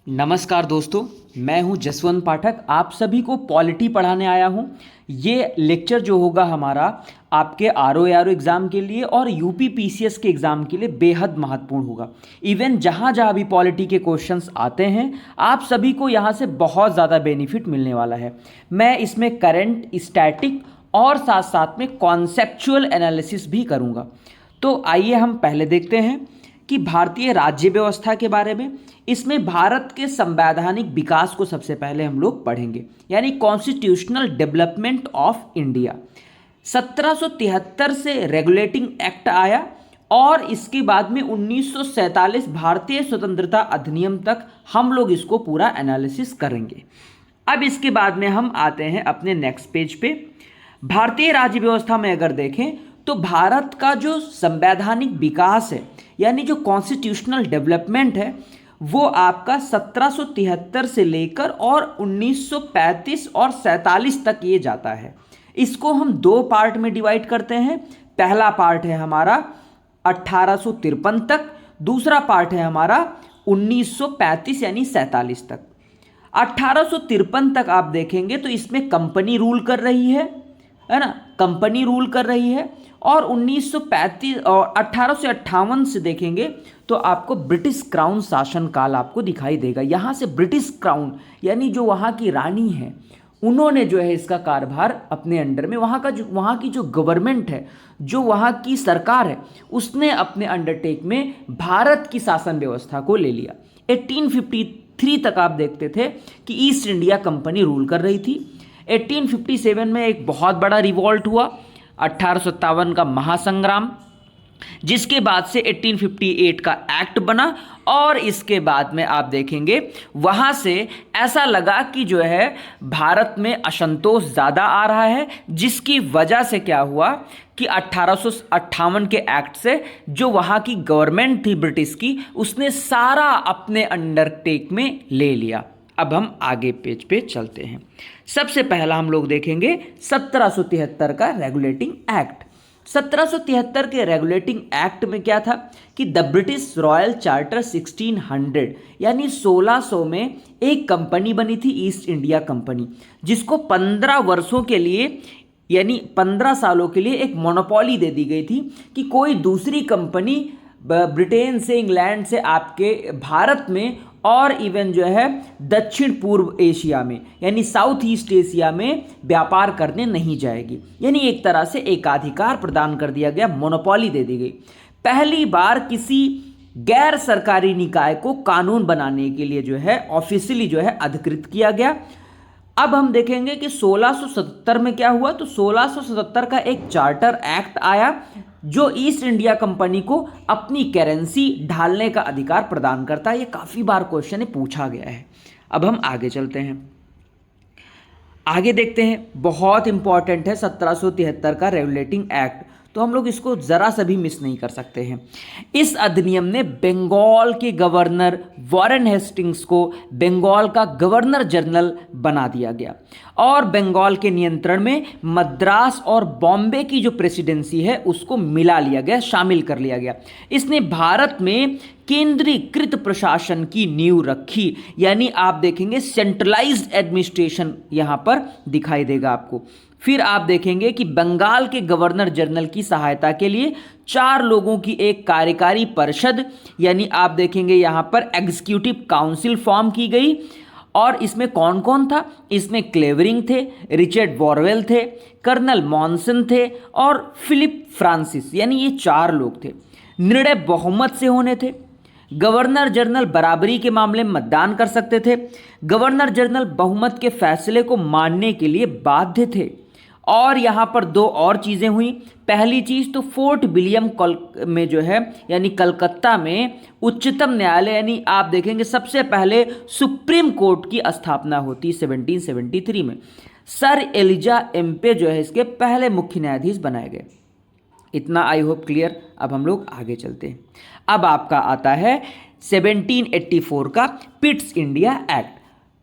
नमस्कार दोस्तों, मैं हूं जसवंत पाठक। आप सभी को पॉलिटी पढ़ाने आया हूं। ये लेक्चर जो होगा हमारा आपके आर ओ एग्ज़ाम के लिए और यूपी पीसीएस के एग्ज़ाम के लिए बेहद महत्वपूर्ण होगा। इवन जहां जहां भी पॉलिटी के क्वेश्चंस आते हैं, आप सभी को यहां से बहुत ज़्यादा बेनिफिट मिलने वाला है। मैं इसमें करंट, स्टैटिक और साथ साथ में कॉन्सेप्चुअल एनालिसिस भी करूँगा। तो आइए हम पहले देखते हैं कि भारतीय राज्य व्यवस्था के बारे में। इसमें भारत के संवैधानिक विकास को सबसे पहले हम लोग पढ़ेंगे, यानी कॉन्स्टिट्यूशनल डेवलपमेंट ऑफ इंडिया। 1773 से रेगुलेटिंग एक्ट आया और इसके बाद में 1947 भारतीय स्वतंत्रता अधिनियम तक हम लोग इसको पूरा एनालिसिस करेंगे। अब इसके बाद में हम आते हैं अपने नेक्स्ट पेज पे। भारतीय राज्य व्यवस्था में अगर देखें तो भारत का जो संवैधानिक विकास है, यानी जो कॉन्स्टिट्यूशनल डेवलपमेंट है, वो आपका 1773 से लेकर और 1935 और 47 तक ये जाता है। इसको हम दो पार्ट में डिवाइड करते हैं। पहला पार्ट है हमारा 1853 तक, दूसरा पार्ट है हमारा 1935 यानी 47 तक। 1853 तक आप देखेंगे तो इसमें कंपनी रूल कर रही है ना, कंपनी रूल कर रही है। और 1935 और 1858 से देखेंगे तो आपको ब्रिटिश क्राउन शासन काल आपको दिखाई देगा। यहाँ से ब्रिटिश क्राउन यानी जो वहाँ की रानी है, उन्होंने जो है इसका कार्यभार अपने अंडर में, वहाँ की जो गवर्नमेंट है, जो वहाँ की सरकार है, उसने अपने अंडरटेक में भारत की शासन व्यवस्था को ले लिया। 1853 तक आप देखते थे कि ईस्ट इंडिया कंपनी रूल कर रही थी। 1857 में एक बहुत बड़ा रिवॉल्ट हुआ, 1857 का महासंग्राम, जिसके बाद से 1858 का एक्ट बना। और इसके बाद में आप देखेंगे वहाँ से ऐसा लगा कि जो है भारत में असंतोष ज़्यादा आ रहा है, जिसकी वजह से क्या हुआ कि 1858 के एक्ट से जो वहाँ की गवर्नमेंट थी ब्रिटिश की, उसने सारा अपने अंडरटेक में ले लिया। अब हम आगे पेज पे चलते हैं। सबसे पहला हम लोग देखेंगे 1773 का रेगुलेटिंग एक्ट। 1773 के रेगुलेटिंग एक्ट में क्या था कि द ब्रिटिश रॉयल चार्टर 1600 यानी 1600 में एक कंपनी बनी थी, ईस्ट इंडिया कंपनी, जिसको 15 वर्षों के लिए यानी 15 सालों के लिए एक मोनोपोली दे दी गई थी कि कोई दूसरी कंपनी ब्रिटेन से, इंग्लैंड से आपके भारत में और इवन जो है दक्षिण पूर्व एशिया में यानी साउथ ईस्ट एशिया में व्यापार करने नहीं जाएगी। यानी एक तरह से एकाधिकार प्रदान कर दिया गया, मोनोपोली दे दी गई। पहली बार किसी गैर सरकारी निकाय को कानून बनाने के लिए जो है ऑफिशियली जो है अधिकृत किया गया। अब हम देखेंगे कि 1677 में क्या हुआ। तो 1677 का एक चार्टर एक्ट आया जो ईस्ट इंडिया कंपनी को अपनी करेंसी ढालने का अधिकार प्रदान करता है। ये काफ़ी बार क्वेश्चन है, पूछा गया है। अब हम आगे चलते हैं, आगे देखते हैं। बहुत इंपॉर्टेंट है 1773 का रेगुलेटिंग एक्ट, तो हम लोग इसको ज़रा सा भी मिस नहीं कर सकते हैं। इस अधिनियम ने बंगाल के गवर्नर वॉरेन हेस्टिंग्स को बंगाल का गवर्नर जनरल बना दिया गया और बंगाल के नियंत्रण में मद्रास और बॉम्बे की जो प्रेसिडेंसी है उसको मिला लिया गया, शामिल कर लिया गया। इसने भारत में केंद्रीकृत प्रशासन की नींव रखी, यानी आप देखेंगे सेंट्रलाइज्ड एडमिनिस्ट्रेशन यहाँ पर दिखाई देगा आपको। फिर आप देखेंगे कि बंगाल के गवर्नर जनरल की सहायता के लिए 4 लोगों की एक कार्यकारी परिषद यानी आप देखेंगे यहाँ पर एग्जीक्यूटिव काउंसिल फॉर्म की गई। और इसमें कौन कौन था? इसमें क्लेवरिंग थे, रिचर्ड वॉरवेल थे, कर्नल मॉनसन थे और फिलिप फ्रांसिस, यानी ये 4 लोग थे। निर्णय बहुमत से होने थे। गवर्नर जनरल बराबरी के मामले में मतदान कर सकते थे। गवर्नर जनरल बहुमत के फैसले को मानने के लिए बाध्य थे। और यहाँ पर 2 और चीज़ें हुई। पहली चीज़ तो फोर्ट विलियम में जो है यानी कलकत्ता में उच्चतम न्यायालय यानी आप देखेंगे सबसे पहले सुप्रीम कोर्ट की स्थापना होती 1773 में। सर एलिजा एम्पे जो है इसके पहले मुख्य न्यायाधीश बनाए गए। इतना आई होप क्लियर। अब हम लोग आगे चलते हैं। अब आपका आता है 1784 का Pitt's India act.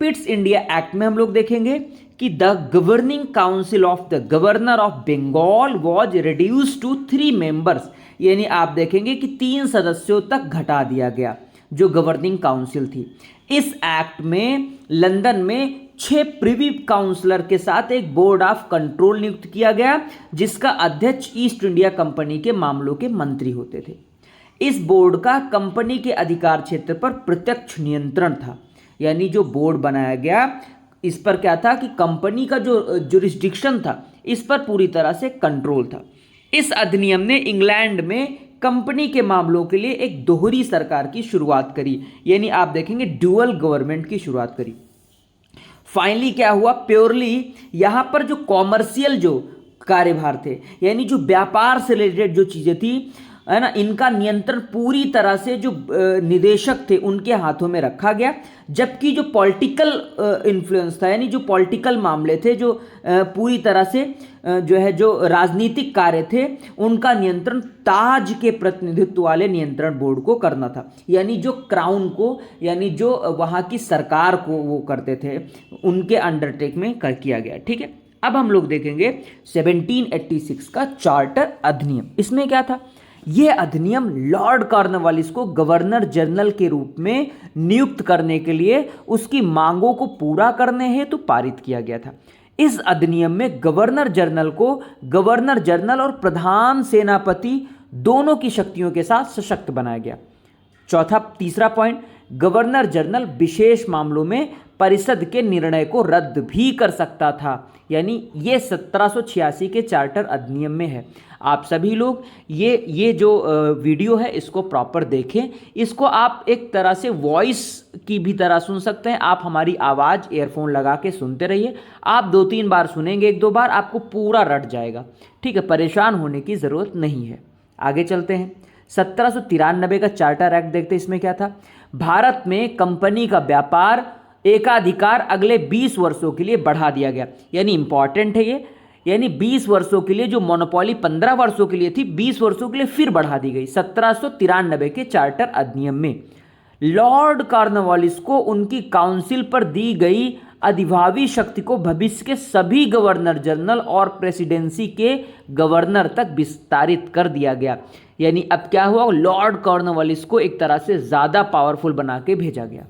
Pitt's India act में हम लोग देखेंगे कि the governing council of the governor of Bengal was reduce to 3 members, यानी आप देखेंगे कि 3 सदस्यों तक घटा दिया गया। जो गवर्निंग काउंसिल थी। इस एक्ट में लंदन में 6 प्रिवी काउंसलर के साथ एक बोर्ड ऑफ कंट्रोल नियुक्त किया गया, जिसका अध्यक्ष ईस्ट इंडिया कंपनी के मामलों के मंत्री होते थे। इस बोर्ड का कंपनी के अधिकार क्षेत्र पर प्रत्यक्ष नियंत्रण था, यानी जो बोर्ड बनाया गया इस पर क्या था कि कंपनी का जो जुरिस्डिक्शन था इस पर पूरी तरह से कंट्रोल था। इस अधिनियम ने इंग्लैंड में कंपनी के मामलों के लिए एक दोहरी सरकार की शुरुआत करी, यानी आप देखेंगे ड्यूअल गवर्नमेंट की शुरुआत करी। फाइनली क्या हुआ, प्योरली यहाँ पर जो कॉमर्शियल जो कार्यभार थे, यानी जो व्यापार से रिलेटेड जो चीज़ें थी है ना, इनका नियंत्रण पूरी तरह से जो निदेशक थे उनके हाथों में रखा गया, जबकि जो पॉलिटिकल इन्फ्लुएंस था, यानी जो पॉलिटिकल मामले थे, जो पूरी तरह से जो है जो राजनीतिक कार्य थे, उनका नियंत्रण ताज के प्रतिनिधित्व वाले नियंत्रण बोर्ड को करना था, यानी जो क्राउन को, यानी जो वहाँ की सरकार को वो करते थे, उनके अंडरटेक में किया गया। ठीक है, अब हम लोग देखेंगे 1786 का चार्टर अधिनियम। इसमें क्या था, यह अधिनियम लॉर्ड कॉर्नवालिस को गवर्नर जनरल के रूप में नियुक्त करने के लिए उसकी मांगों को पूरा करने हेतु पारित किया गया था। इस अधिनियम में गवर्नर जनरल को गवर्नर जनरल और प्रधान सेनापति दोनों की शक्तियों के साथ सशक्त बनाया गया। तीसरा पॉइंट, गवर्नर जनरल विशेष मामलों में परिषद के निर्णय को रद्द भी कर सकता था, यानी ये 1786 के चार्टर अधिनियम में है। आप सभी लोग ये जो वीडियो है इसको प्रॉपर देखें, इसको आप एक तरह से वॉइस की भी तरह सुन सकते हैं। आप हमारी आवाज़ ईयरफोन लगा के सुनते रहिए, आप 2-3 बार सुनेंगे, 1-2 बार आपको पूरा रट जाएगा। ठीक है, परेशान होने की ज़रूरत नहीं है। आगे चलते हैं, 1793 का चार्टर एक्ट देखते हैं। इसमें क्या था, भारत में कंपनी का व्यापार एकाधिकार अगले 20 वर्षों के लिए बढ़ा दिया गया, यानी इंपॉर्टेंट है ये, यानी 20 वर्षों के लिए जो मोनोपोली 15 वर्षों के लिए थी, 20 वर्षों के लिए फिर बढ़ा दी गई 1793 के चार्टर अधिनियम में। लॉर्ड कॉर्नवालिस को उनकी काउंसिल पर दी गई अधिभावी शक्ति को भविष्य के सभी गवर्नर जनरल और प्रेसिडेंसी के गवर्नर तक विस्तारित कर दिया गया, यानी अब क्या हुआ, लॉर्ड कॉर्नवालिस को एक तरह से ज़्यादा पावरफुल बना के भेजा गया।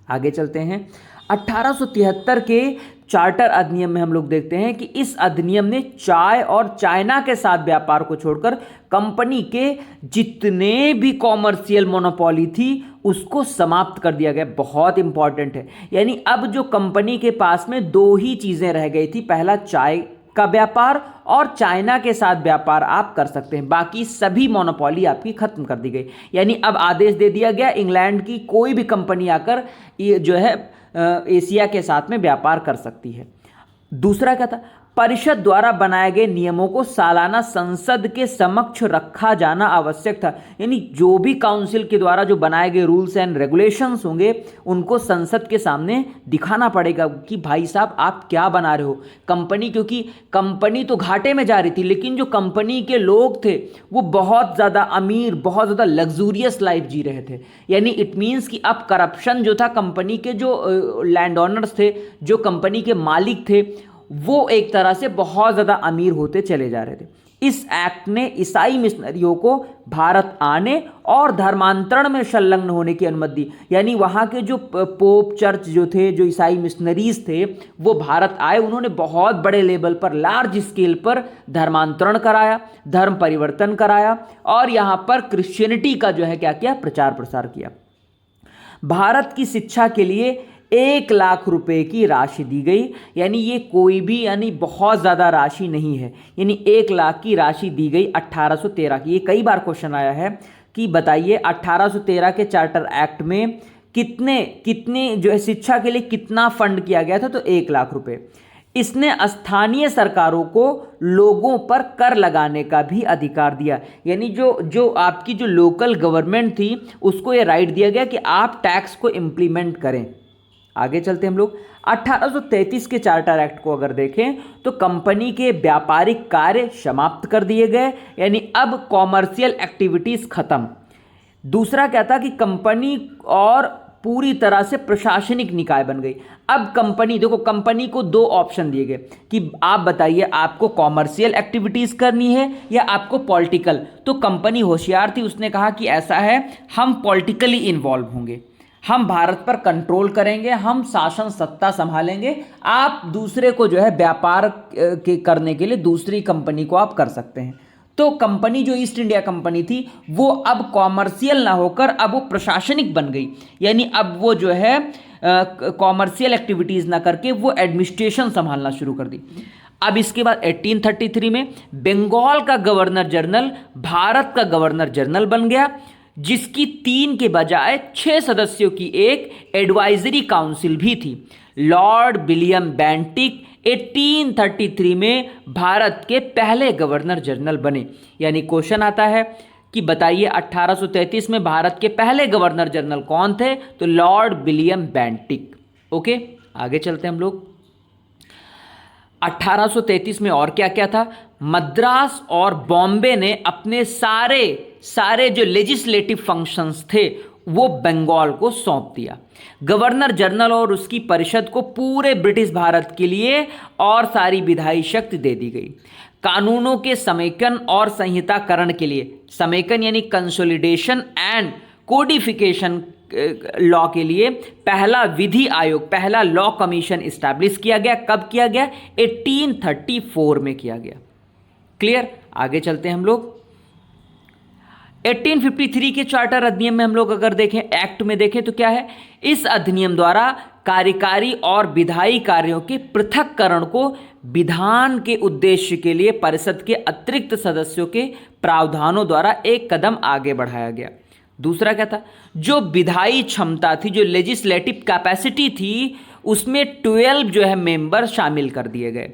आगे चलते हैं, 1873 के चार्टर अधिनियम में हम लोग देखते हैं कि इस अधिनियम ने चाय और चाइना के साथ व्यापार को छोड़कर कंपनी के जितने भी कॉमर्शियल मोनोपोली थी उसको समाप्त कर दिया गया। बहुत इंपॉर्टेंट है, यानी अब जो कंपनी के पास में 2 ही चीज़ें रह गई थी, पहला चाय का व्यापार और चाइना के साथ व्यापार आप कर सकते हैं, बाकी सभी मोनोपोली आपकी खत्म कर दी गई। यानी अब आदेश दे दिया गया इंग्लैंड की कोई भी कंपनी आकर ये जो है एशिया के साथ में व्यापार कर सकती है। दूसरा क्या था, परिषद द्वारा बनाए गए नियमों को सालाना संसद के समक्ष रखा जाना आवश्यक था, यानी जो भी काउंसिल के द्वारा जो बनाए गए रूल्स एंड रेगुलेशंस होंगे उनको संसद के सामने दिखाना पड़ेगा कि भाई साहब आप क्या बना रहे हो। कंपनी, क्योंकि कंपनी तो घाटे में जा रही थी, लेकिन जो कंपनी के लोग थे वो बहुत ज़्यादा अमीर, बहुत ज़्यादा लग्जूरियस लाइफ जी रहे थे, यानी इट मीन्स कि अब करप्शन जो था, कंपनी के जो लैंड ऑनर्स थे, जो कंपनी के मालिक थे, वो एक तरह से बहुत ज़्यादा अमीर होते चले जा रहे थे। इस एक्ट ने ईसाई मिशनरियों को भारत आने और धर्मांतरण में संलग्न होने की अनुमति दी, यानी वहाँ के जो पोप चर्च जो थे, जो ईसाई मिशनरीज थे, वो भारत आए, उन्होंने बहुत बड़े लेवल पर, लार्ज स्केल पर धर्मांतरण कराया, धर्म परिवर्तन कराया और यहाँ पर क्रिश्चियनिटी का जो है क्या किया, प्रचार प्रसार किया। भारत की शिक्षा के लिए 1 लाख रुपए की राशि दी गई, यानी ये कोई भी, यानी बहुत ज़्यादा राशि नहीं है, यानी 1 लाख की राशि दी गई 1813 की। ये कई बार क्वेश्चन आया है कि बताइए 1813 के चार्टर एक्ट में कितने जो है शिक्षा के लिए कितना फंड किया गया था, तो 1 लाख रुपए। इसने स्थानीय सरकारों को लोगों पर कर लगाने का भी अधिकार दिया, यानी जो आपकी जो लोकल गवर्नमेंट थी उसको ये राइट दिया गया कि आप टैक्स को इम्प्लीमेंट करें। आगे चलते हम लोग, 1833 के चार्टर एक्ट को अगर देखें तो कंपनी के व्यापारिक कार्य समाप्त कर दिए गए, यानी अब कॉमर्शियल एक्टिविटीज़ खत्म। दूसरा क्या था कि कंपनी और पूरी तरह से प्रशासनिक निकाय बन गई। अब कंपनी, देखो कंपनी को दो ऑप्शन दिए गए कि आप बताइए आपको कॉमर्शियल एक्टिविटीज करनी है या आपको पॉलिटिकल। तो कंपनी होशियार थी, उसने कहा कि ऐसा है, हम पॉलिटिकली इन्वॉल्व होंगे, हम भारत पर कंट्रोल करेंगे, हम शासन सत्ता संभालेंगे, आप दूसरे को जो है व्यापार करने के लिए दूसरी कंपनी को आप कर सकते हैं। तो कंपनी जो ईस्ट इंडिया कंपनी थी वो अब कॉमर्शियल ना होकर अब वो प्रशासनिक बन गई, यानी अब वो जो है कॉमर्शियल एक्टिविटीज़ ना करके वो एडमिनिस्ट्रेशन संभालना शुरू कर दी। अब इसके बाद 1833 में बंगाल का गवर्नर जनरल भारत का गवर्नर जनरल बन गया, जिसकी 3 के बजाय 6 सदस्यों की एक एडवाइजरी काउंसिल भी थी। लॉर्ड विलियम बेंटिक 1833 में भारत के पहले गवर्नर जनरल बने। यानी क्वेश्चन आता है कि बताइए 1833 में भारत के पहले गवर्नर जनरल कौन थे? तो लॉर्ड विलियम बेंटिक। ओके, आगे चलते हैं हम लोग। 1833 में और क्या क्या था? मद्रास और बॉम्बे ने अपने सारे जो लेजिस्लेटिव फंक्शंस थे वो बंगाल को सौंप दिया। गवर्नर जनरल और उसकी परिषद को पूरे ब्रिटिश भारत के लिए और सारी विधायी शक्ति दे दी गई। कानूनों के समेकन और संहिताकरण के लिए, समेकन यानी कंसोलिडेशन एंड कोडिफिकेशन लॉ के लिए पहला विधि आयोग, पहला लॉ कमीशन इस्टेब्लिश किया गया। कब किया गया? 1834 में किया गया। क्लियर? आगे चलते हैं हम लोग। 1853 के चार्टर अधिनियम में हम लोग अगर देखें, एक्ट में देखें तो क्या है? इस अधिनियम द्वारा कार्यकारी और विधायी कार्यों के पृथक्करण को विधान के उद्देश्य के लिए परिषद के अतिरिक्त सदस्यों के प्रावधानों द्वारा एक कदम आगे बढ़ाया गया। दूसरा क्या था? जो विधायी क्षमता थी, जो लेजिस्लेटिव कैपेसिटी थी, उसमें 12 जो है मेंबर शामिल कर दिए गए।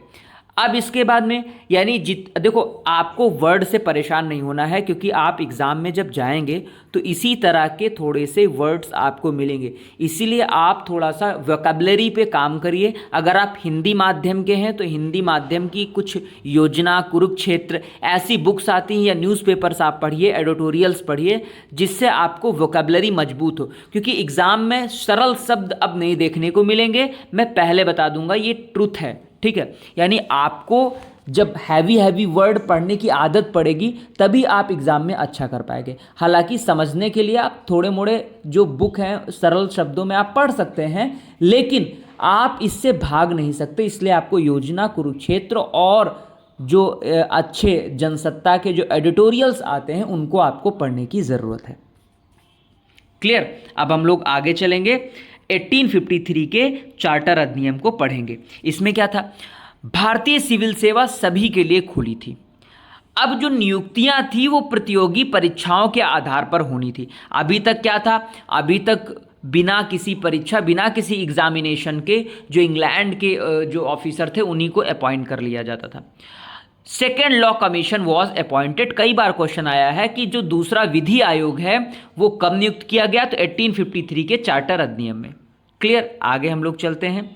अब इसके बाद में यानी देखो आपको वर्ड से परेशान नहीं होना है, क्योंकि आप एग्ज़ाम में जब जाएंगे तो इसी तरह के थोड़े से वर्ड्स आपको मिलेंगे, इसीलिए आप थोड़ा सा वोकैबुलरी पे काम करिए। अगर आप हिंदी माध्यम के हैं तो हिंदी माध्यम की कुछ योजना, कुरुक्षेत्र ऐसी बुक्स आती हैं या न्यूज़पेपर्स आप पढ़िए, एडिटोरियल्स पढ़िए, जिससे आपको वोकैबुलरी मजबूत हो, क्योंकि एग्ज़ाम में सरल शब्द अब नहीं देखने को मिलेंगे। मैं पहले बता दूंगा, ये ट्रुथ है, ठीक है। यानी आपको जब हैवी वर्ड पढ़ने की आदत पड़ेगी तभी आप एग्ज़ाम में अच्छा कर पाएंगे। हालांकि समझने के लिए आप थोड़े मोड़े जो बुक हैं सरल शब्दों में आप पढ़ सकते हैं, लेकिन आप इससे भाग नहीं सकते। इसलिए आपको योजना, कुरुक्षेत्र और जो अच्छे जनसत्ता के जो एडिटोरियल्स आते हैं उनको आपको पढ़ने की ज़रूरत है। क्लियर? अब हम लोग आगे चलेंगे, 1853 के चार्टर अधिनियम को पढ़ेंगे। इसमें क्या था? भारतीय सिविल सेवा सभी के लिए खुली थी। अब जो नियुक्तियां थी वो प्रतियोगी परीक्षाओं के आधार पर होनी थी। अभी तक क्या था? अभी तक बिना किसी परीक्षा, बिना किसी एग्जामिनेशन के जो इंग्लैंड के जो ऑफिसर थे उन्हीं को अपॉइंट कर लिया जाता था। Second law commission was appointed. कई बार क्वेश्चन आया है कि जो दूसरा विधि आयोग है वो कब नियुक्त किया गया? तो 1853 के चार्टर अधिनियम में। क्लियर? आगे हम लोग चलते हैं।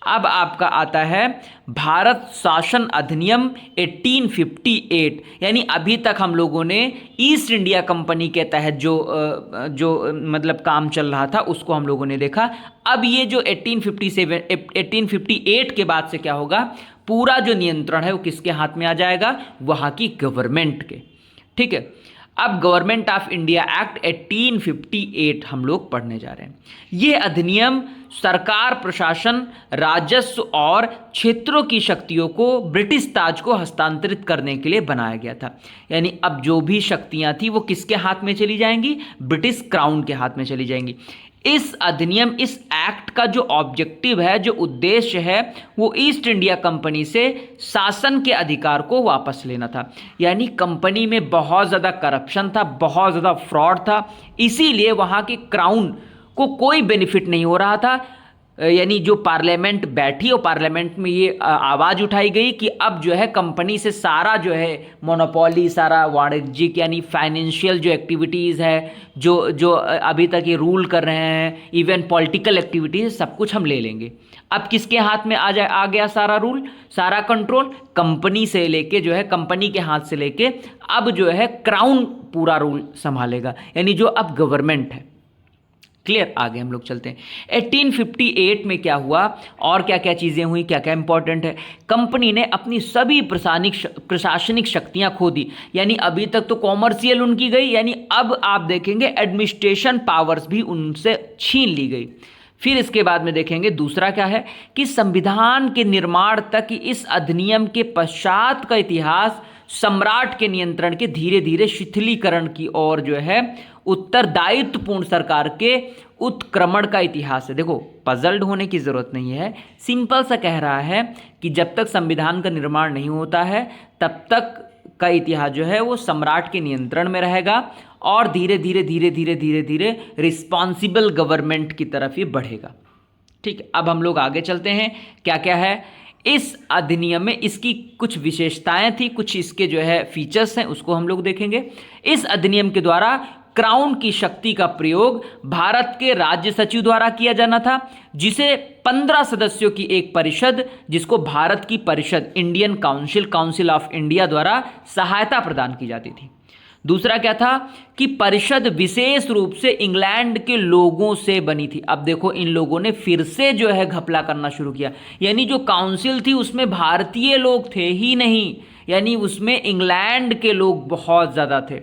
अब आपका आता है भारत शासन अधिनियम 1858। यानी अभी तक हम लोगों ने ईस्ट इंडिया कंपनी के तहत जो मतलब काम चल रहा था उसको हम लोगों ने देखा। अब ये जो 1858 के बाद से क्या होगा? पूरा जो नियंत्रण है वो किसके हाथ में आ जाएगा? वहाँ की गवर्नमेंट के। ठीक है। अब गवर्नमेंट ऑफ इंडिया एक्ट 1858 हम लोग पढ़ने जा रहे हैं। ये अधिनियम सरकार, प्रशासन, राजस्व और क्षेत्रों की शक्तियों को ब्रिटिश ताज को हस्तांतरित करने के लिए बनाया गया था। यानी अब जो भी शक्तियां थी वो किसके हाथ में चली जाएंगी? ब्रिटिश क्राउन के हाथ में चली जाएंगी। इस अधिनियम, इस एक्ट का जो ऑब्जेक्टिव है, जो उद्देश्य है, वो ईस्ट इंडिया कंपनी से शासन के अधिकार को वापस लेना था। यानी कंपनी में बहुत ज़्यादा करप्शन था, बहुत ज़्यादा फ्रॉड था, इसीलिए वहाँ के क्राउन को कोई बेनिफिट नहीं हो रहा था। यानी जो पार्लियामेंट बैठी और पार्लियामेंट में ये आवाज़ उठाई गई कि अब जो है कंपनी से सारा जो है मोनोपोली, सारा वाणिज्यिक यानी फाइनेंशियल जो एक्टिविटीज़ है, जो अभी तक ये रूल कर रहे हैं, इवन पॉलिटिकल एक्टिविटीज़, सब कुछ हम ले लेंगे। अब किसके हाथ में आ गया सारा रूल, सारा कंट्रोल? कंपनी से लेके जो है, कंपनी के हाथ से लेके अब जो है क्राउन पूरा रूल संभालेगा, यानी जो अब गवर्नमेंट है। क्लियर। आगे हम लोग चलते हैं। 1858 में क्या हुआ और क्या क्या चीज़ें हुई, क्या क्या इंपॉर्टेंट है। कंपनी ने अपनी सभी प्रशासनिक शक्तियां खो दी, यानी अभी तक तो कॉमर्शियल उनकी गई, यानी अब आप देखेंगे एडमिनिस्ट्रेशन पावर्स भी उनसे छीन ली गई। फिर इसके बाद में देखेंगे दूसरा क्या है कि संविधान के निर्माण तक इस अधिनियम के पश्चात का इतिहास सम्राट के नियंत्रण के धीरे धीरे शिथिलीकरण की ओर जो है उत्तरदायित्वपूर्ण सरकार के उत्क्रमण का इतिहास है। देखो पजल्ड होने की जरूरत नहीं है, सिंपल सा कह रहा है कि जब तक संविधान का निर्माण नहीं होता है तब तक का इतिहास जो है वो सम्राट के नियंत्रण में रहेगा और धीरे धीरे धीरे धीरे धीरे धीरे रिस्पॉन्सिबल गवर्नमेंट की तरफ ये बढ़ेगा। ठीक है, अब हम लोग आगे चलते हैं। क्या क्या है इस अधिनियम में, इसकी कुछ विशेषताएं थी, कुछ इसके जो है फीचर्स हैं उसको हम लोग देखेंगे। इस अधिनियम के द्वारा क्राउन की शक्ति का प्रयोग भारत के राज्य सचिव द्वारा किया जाना था, जिसे 15 सदस्यों की एक परिषद, जिसको भारत की परिषद इंडियन काउंसिल ऑफ इंडिया द्वारा सहायता प्रदान की जाती थी। दूसरा क्या था कि परिषद विशेष रूप से इंग्लैंड के लोगों से बनी थी। अब देखो इन लोगों ने फिर से जो है घपला करना शुरू किया, यानी जो काउंसिल थी उसमें भारतीय लोग थे ही नहीं, यानी उसमें इंग्लैंड के लोग बहुत ज़्यादा थे।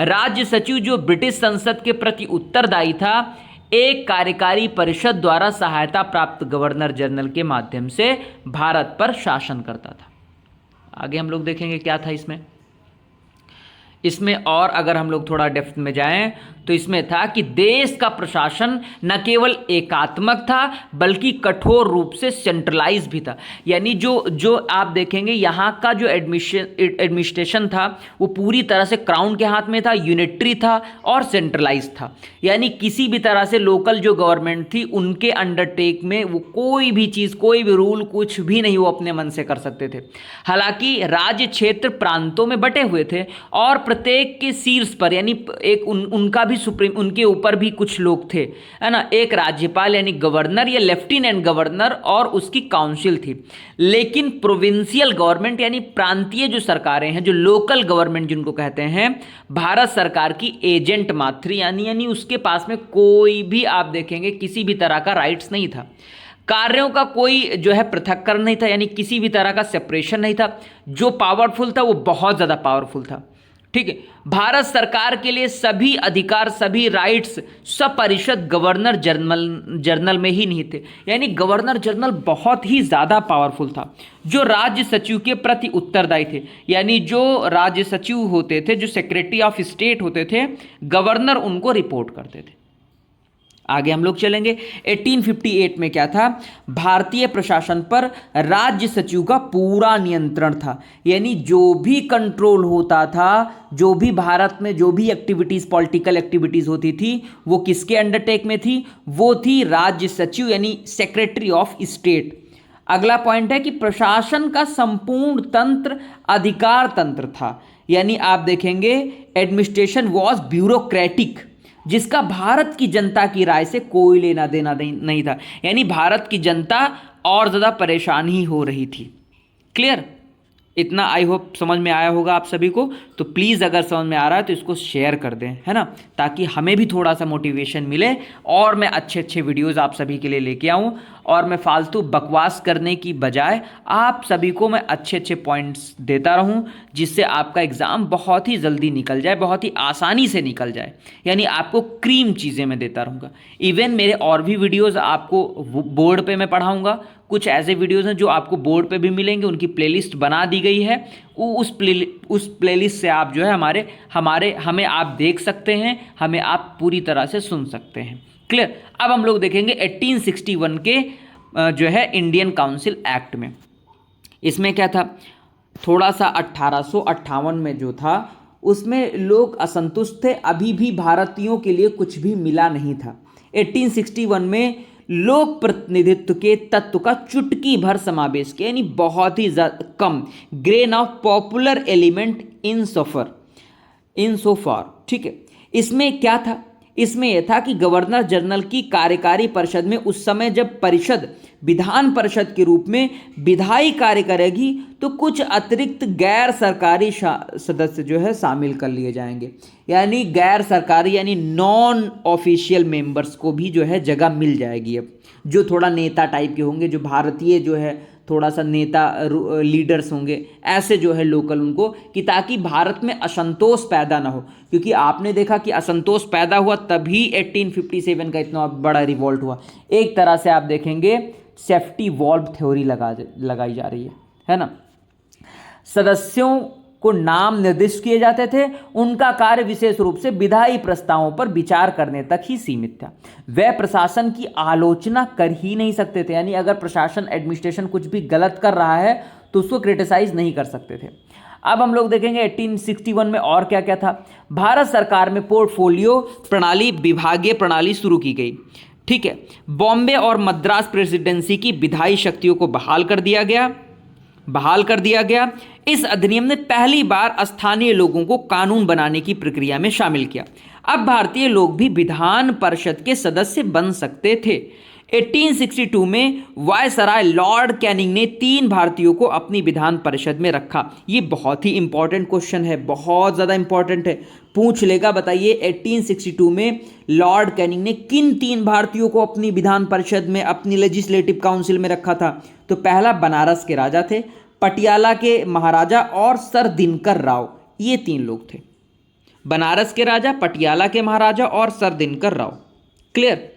राज्य सचिव जो ब्रिटिश संसद के प्रति उत्तरदायी था, एक कार्यकारी परिषद द्वारा सहायता प्राप्त गवर्नर जनरल के माध्यम से भारत पर शासन करता था। आगे हम लोग देखेंगे क्या था इसमें और अगर हम लोग थोड़ा डेप्थ में जाएं तो इसमें था कि देश का प्रशासन न केवल एकात्मक था बल्कि कठोर रूप से सेंट्रलाइज भी था, यानी जो आप देखेंगे यहाँ का जो एडमिनिस्ट्रेशन था वो पूरी तरह से क्राउन के हाथ में था, यूनिटरी था और सेंट्रलाइज था, यानी किसी भी तरह से लोकल जो गवर्नमेंट थी उनके अंडरटेक में वो कोई भी चीज़, कोई भी रूल, कुछ भी नहीं वो अपने मन से कर सकते थे। हालांकि राज्य क्षेत्र प्रांतों में बटे हुए थे और प्रत्येक के शीर्ष पर यानी एक उनका भी सुप्रीम, उनके ऊपर भी कुछ लोग थे, है ना, एक राज्यपाल यानी गवर्नर या लेफ्टिनेंट गवर्नर और उसकी काउंसिल थी। लेकिन प्रोविंशियल गवर्नमेंट यानी प्रांतीय जो सरकारें हैं, जो लोकल गवर्नमेंट जिनको कहते हैं, भारत सरकार की एजेंट मात्र, यानी उसके पास में कोई भी आप देखेंगे किसी भी तरह का राइट्स नहीं था, कार्यों का कोई जो है पृथक्करण नहीं था, यानी किसी भी तरह का सेपरेशन नहीं था। जो पावरफुल था वो बहुत ज़्यादा पावरफुल था। ठीक है, भारत सरकार के लिए सभी अधिकार, सभी राइट्स सपरिषद गवर्नर जनरल में ही नहीं थे, यानी गवर्नर जनरल बहुत ही ज़्यादा पावरफुल था, जो राज्य सचिव के प्रति उत्तरदायी थे, यानी जो राज्य सचिव होते थे, जो सेक्रेटरी ऑफ स्टेट होते थे, गवर्नर उनको रिपोर्ट करते थे। आगे हम लोग चलेंगे। 1858 में क्या था, भारतीय प्रशासन पर राज्य सचिव का पूरा नियंत्रण था, यानी जो भी कंट्रोल होता था, जो भी भारत में जो भी एक्टिविटीज, पॉलिटिकल एक्टिविटीज होती थी, वो किसके अंडरटेक में थी, वो थी राज्य सचिव यानी सेक्रेटरी ऑफ स्टेट। अगला पॉइंट है कि प्रशासन का संपूर्ण तंत्र अधिकार तंत्र था, यानी आप देखेंगे एडमिनिस्ट्रेशन वॉज ब्यूरोक्रेटिक, जिसका भारत की जनता की राय से कोई लेना देना नहीं था, यानी भारत की जनता और ज़्यादा परेशान ही हो रही थी। क्लियर, इतना आई होप समझ में आया होगा आप सभी को। तो प्लीज़ अगर समझ में आ रहा है तो इसको शेयर कर दें, है ना, ताकि हमें भी थोड़ा सा मोटिवेशन मिले और मैं अच्छे अच्छे वीडियोस आप सभी के लिए लेके आऊँ, और मैं फालतू बकवास करने की बजाय आप सभी को मैं अच्छे अच्छे पॉइंट्स देता रहूं, जिससे आपका एग्ज़ाम बहुत ही जल्दी निकल जाए, बहुत ही आसानी से निकल जाए, यानी आपको क्रीम चीज़ें मैं देता रहूँगा। इवन मेरे और भी वीडियोज़ आपको बोर्ड पर मैं पढ़ाऊँगा, कुछ ऐसे वीडियोज़ हैं जो आपको बोर्ड पे भी मिलेंगे, उनकी प्लेलिस्ट बना दी गई है, उस प्लेलिस्ट से आप जो है हमें आप देख सकते हैं, हमें आप पूरी तरह से सुन सकते हैं। क्लियर। अब हम लोग देखेंगे 1861 के जो है इंडियन काउंसिल एक्ट में, इसमें क्या था, थोड़ा सा 1858 में जो था उसमें लोग असंतुष्ट थे, अभी भी भारतीयों के लिए कुछ भी मिला नहीं था। 1861 में लोक प्रतिनिधित्व के तत्व का चुटकी भर समावेश किया, यानी बहुत ही कम, grain of popular element in सोफार। ठीक है, इसमें क्या था, इसमें यह था कि गवर्नर जनरल की कार्यकारी परिषद में उस समय जब परिषद विधान परिषद के रूप में विधायी कार्य करेगी तो कुछ अतिरिक्त गैर सरकारी सदस्य जो है शामिल कर लिए जाएंगे। यानी गैर सरकारी यानी नॉन ऑफिशियल मेंबर्स को भी जो है जगह मिल जाएगी। अब जो थोड़ा नेता टाइप के होंगे, जो भारतीय जो है थोड़ा सा नेता लीडर्स होंगे, ऐसे जो है लोकल उनको, कि ताकि भारत में असंतोष पैदा ना हो। क्योंकि आपने देखा कि असंतोष पैदा हुआ तभी 1857 का इतना बड़ा रिवॉल्ट हुआ। एक तरह से आप देखेंगे सेफ्टी वॉल्व थ्योरी लगाई जा रही है ना। सदस्यों को नाम निर्दिष्ट किए जाते थे, उनका कार्य विशेष रूप से विधायी प्रस्तावों पर विचार करने तक ही सीमित था। वे प्रशासन की आलोचना कर ही नहीं सकते थे, यानी अगर प्रशासन एडमिनिस्ट्रेशन कुछ भी गलत कर रहा है तो उसको क्रिटिसाइज नहीं कर सकते थे। अब हम लोग देखेंगे 1861 में और क्या क्या था। भारत सरकार में पोर्टफोलियो प्रणाली, विभागीय प्रणाली शुरू की गई। ठीक है, बॉम्बे और मद्रास प्रेसिडेंसी की विधायी शक्तियों को बहाल कर दिया गया। इस अधिनियम ने पहली बार स्थानीय लोगों को कानून बनाने की प्रक्रिया में शामिल किया। अब भारतीय लोग भी विधान परिषद के सदस्य बन सकते थे। 1862 में वायसराय लॉर्ड कैनिंग ने 3 भारतीयों को अपनी विधान परिषद में रखा। ये बहुत ही इंपॉर्टेंट क्वेश्चन है, बहुत ज़्यादा इंपॉर्टेंट है, पूछ लेगा। बताइए 1862 में लॉर्ड कैनिंग ने किन 3 भारतीयों को अपनी विधान परिषद में, अपनी लेजिस्लेटिव काउंसिल में रखा था? तो पहला बनारस के राजा थे, पटियाला के महाराजा और सर दिनकर राव। ये 3 लोग थे, बनारस के राजा, पटियाला के महाराजा और सर दिनकर राव। क्लियर।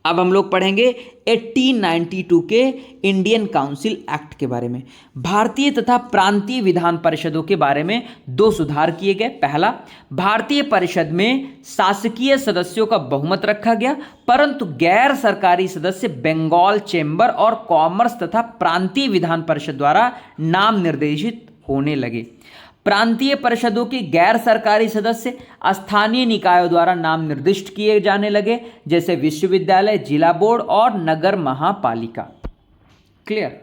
अब हम लोग पढ़ेंगे 1892 के इंडियन काउंसिल एक्ट के बारे में। भारतीय तथा प्रांतीय विधान परिषदों के बारे में 2 सुधार किए गए। पहला, भारतीय परिषद में शासकीय सदस्यों का बहुमत रखा गया, परंतु गैर सरकारी सदस्य बंगाल चैम्बर और कॉमर्स तथा प्रांतीय विधान परिषद द्वारा नाम निर्देशित होने लगे। प्रांतीय परिषदों के गैर सरकारी सदस्य स्थानीय निकायों द्वारा नाम निर्दिष्ट किए जाने लगे, जैसे विश्वविद्यालय, जिला बोर्ड और नगर महापालिका। क्लियर।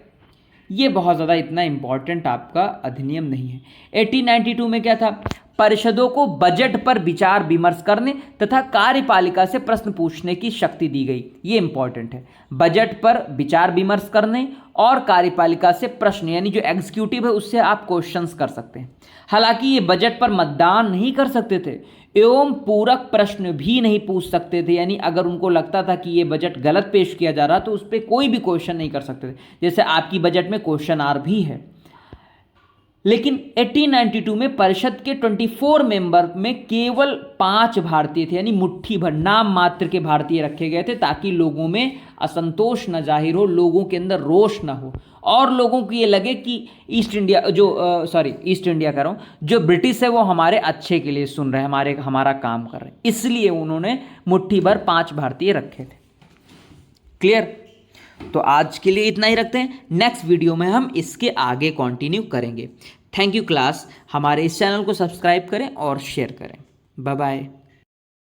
ये बहुत ज़्यादा इतना इंपॉर्टेंट आपका अधिनियम नहीं है। 1892 में क्या था? परिषदों को बजट पर विचार विमर्श करने तथा कार्यपालिका से प्रश्न पूछने की शक्ति दी गई। ये इंपॉर्टेंट है, बजट पर विचार विमर्श करने और कार्यपालिका से प्रश्न, यानी जो एग्जीक्यूटिव है उससे आप क्वेश्चंस कर सकते हैं। हालांकि ये बजट पर मतदान नहीं कर सकते थे एवं पूरक प्रश्न भी नहीं पूछ सकते थे, यानी अगर उनको लगता था कि ये बजट गलत पेश किया जा रहा तो उस पर कोई भी क्वेश्चन नहीं कर सकते थे, जैसे आपकी बजट में क्वेश्चन आर भी है। लेकिन 1892 में परिषद के 24 मेंबर में केवल 5 भारतीय थे, यानी मुट्ठी भर नाम मात्र के भारतीय रखे गए थे, ताकि लोगों में असंतोष न जाहिर हो, लोगों के अंदर रोष न हो और लोगों को ये लगे कि ईस्ट इंडिया कह रहा हूँ, जो ब्रिटिश है वो हमारे अच्छे के लिए सुन रहे हैं, हमारा काम कर रहे हैं, इसलिए उन्होंने मुट्ठी भर 5 भारतीय रखे थे। क्लियर। तो आज के लिए इतना ही रखते हैं, नेक्स्ट वीडियो में हम इसके आगे कंटिन्यू करेंगे। Thank you class. हमारे इस चैनल को सब्सक्राइब करें और शेयर करें। Bye bye.